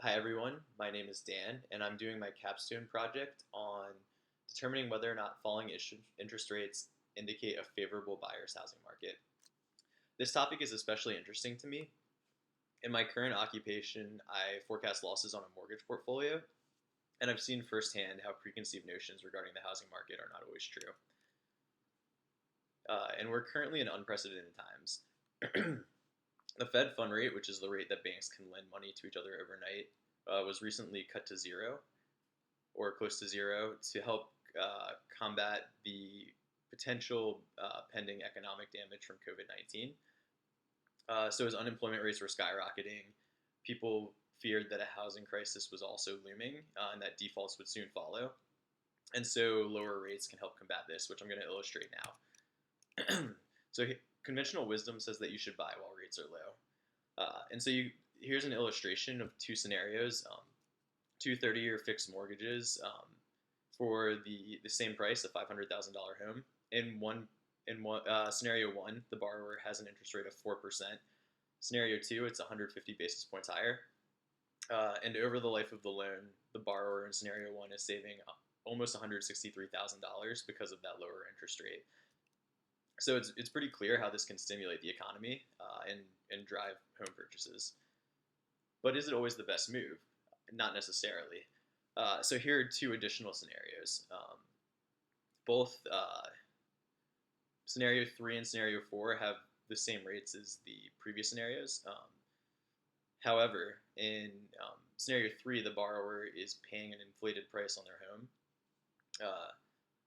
Hi everyone, my name is Dan, and I'm doing my capstone project on determining whether or not falling interest rates indicate a favorable buyer's housing market. This topic is especially interesting to me. In my current occupation, I forecast losses on a mortgage portfolio, and I've seen firsthand how preconceived notions regarding the housing market are not always true. And we're currently in unprecedented times. The Fed fund rate, which is the rate that banks can lend money to each other overnight, was recently cut to zero or close to zero to help combat the potential pending economic damage from COVID 19. So, as unemployment rates were skyrocketing, people feared that a housing crisis was also looming and that defaults would soon follow. And so, lower rates can help combat this, which I'm going to illustrate now. So, conventional wisdom says that you should buy while rates are low. Here's an illustration of two scenarios. Two 30-year fixed mortgages for the same price, a $500,000 home. In scenario one, the borrower has an interest rate of 4%. Scenario two, it's 150 basis points higher. And over the life of the loan, the borrower in scenario one is saving almost $163,000 because of that lower interest rate. So it's pretty clear how this can stimulate the economy and drive home purchases. But is it always the best move? Not necessarily. So here are two additional scenarios. Both scenario three and scenario four have the same rates as the previous scenarios. However, in scenario three, the borrower is paying an inflated price on their home.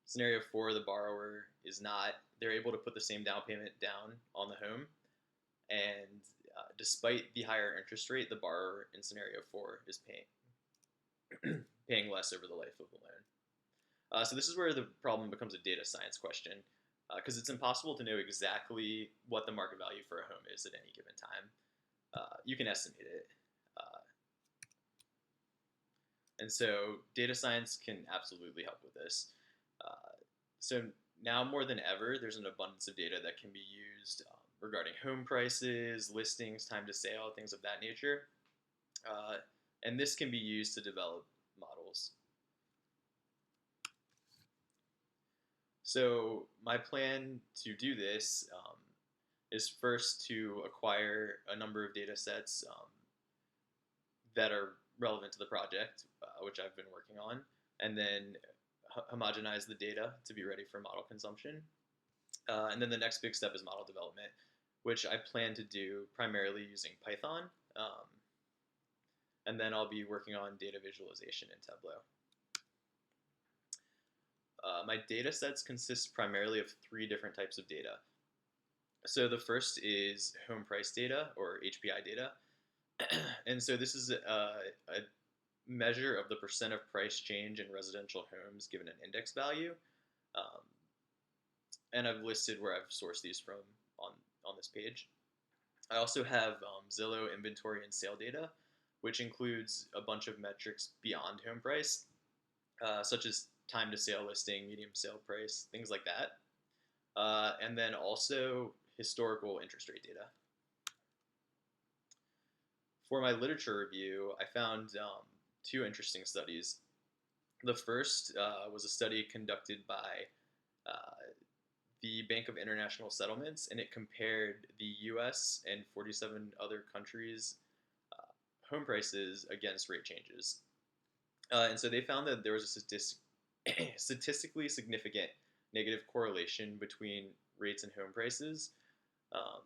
Scenario four, the borrower is not. They're able to put the same down payment down on the home, and despite the higher interest rate, the borrower in scenario four is paying less over the life of the loan. So this is where the problem becomes a data science question, because it's impossible to know exactly what the market value for a home is at any given time. You can estimate it. And so data science can absolutely help with this. So now more than ever, there's an abundance of data that can be used regarding home prices, listings, time to sale, things of that nature. And this can be used to develop models. So my plan to do this is first to acquire a number of data sets that are relevant to the project, which I've been working on, and then homogenize the data to be ready for model consumption. And then the next big step is model development, which I plan to do primarily using Python. And then I'll be working on data visualization in Tableau. My data sets consist primarily of three different types of data. So the first is home price data, or HPI data. And so this is a measure of the percent of price change in residential homes given an index value. Um, and I've listed where I've sourced these from on this page. I also have Zillow inventory and sale data, which includes a bunch of metrics beyond home price, such as time to sale listing, medium sale price, things like that. And then also historical interest rate data. For my literature review, I found two interesting studies. The first was a study conducted by the Bank of International Settlements, and it compared the US and 47 other countries' home prices against rate changes. And so they found that there was a statistically significant negative correlation between rates and home prices. Um,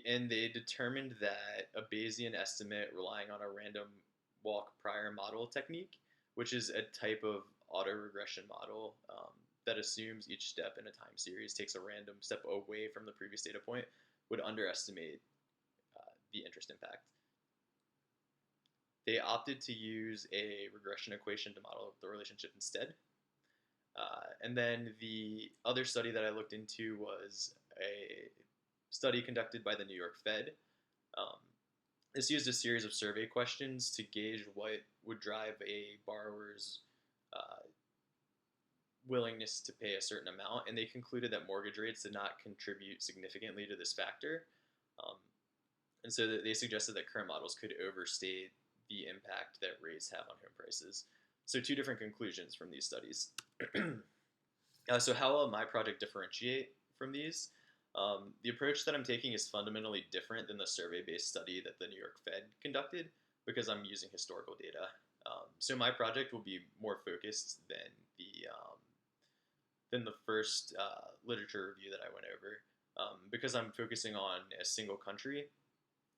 and they determined that a Bayesian estimate relying on a random walk prior model technique, which is a type of autoregression model that assumes each step in a time series takes a random step away from the previous data point, would underestimate the interest impact. They opted to use a regression equation to model the relationship instead. And then the other study that I looked into was a study conducted by the New York Fed. This used a series of survey questions to gauge what would drive a borrower's willingness to pay a certain amount, and they concluded that mortgage rates did not contribute significantly to this factor. Um, And so they suggested that current models could overstate the impact that rates have on home prices. So two different conclusions from these studies. So how will my project differentiate from these? The approach that I'm taking is fundamentally different than the survey-based study that the New York Fed conducted because I'm using historical data. So my project will be more focused than the first literature review that I went over because I'm focusing on a single country.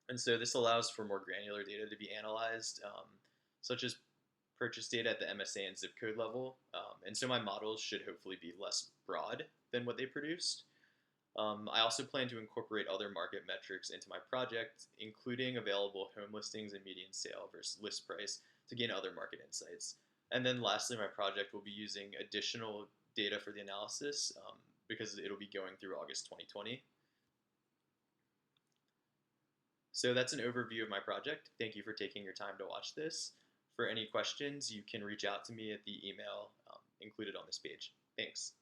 And so this allows for more granular data to be analyzed, such as purchase data at the MSA and zip code level. And so my models should hopefully be less broad than what they produced. I also plan to incorporate other market metrics into my project, including available home listings and median sale versus list price to gain other market insights. And then lastly, my project will be using additional data for the analysis because it'll be going through August 2020. So that's an overview of my project. Thank you for taking your time to watch this. For any questions, you can reach out to me at the email included on this page. Thanks.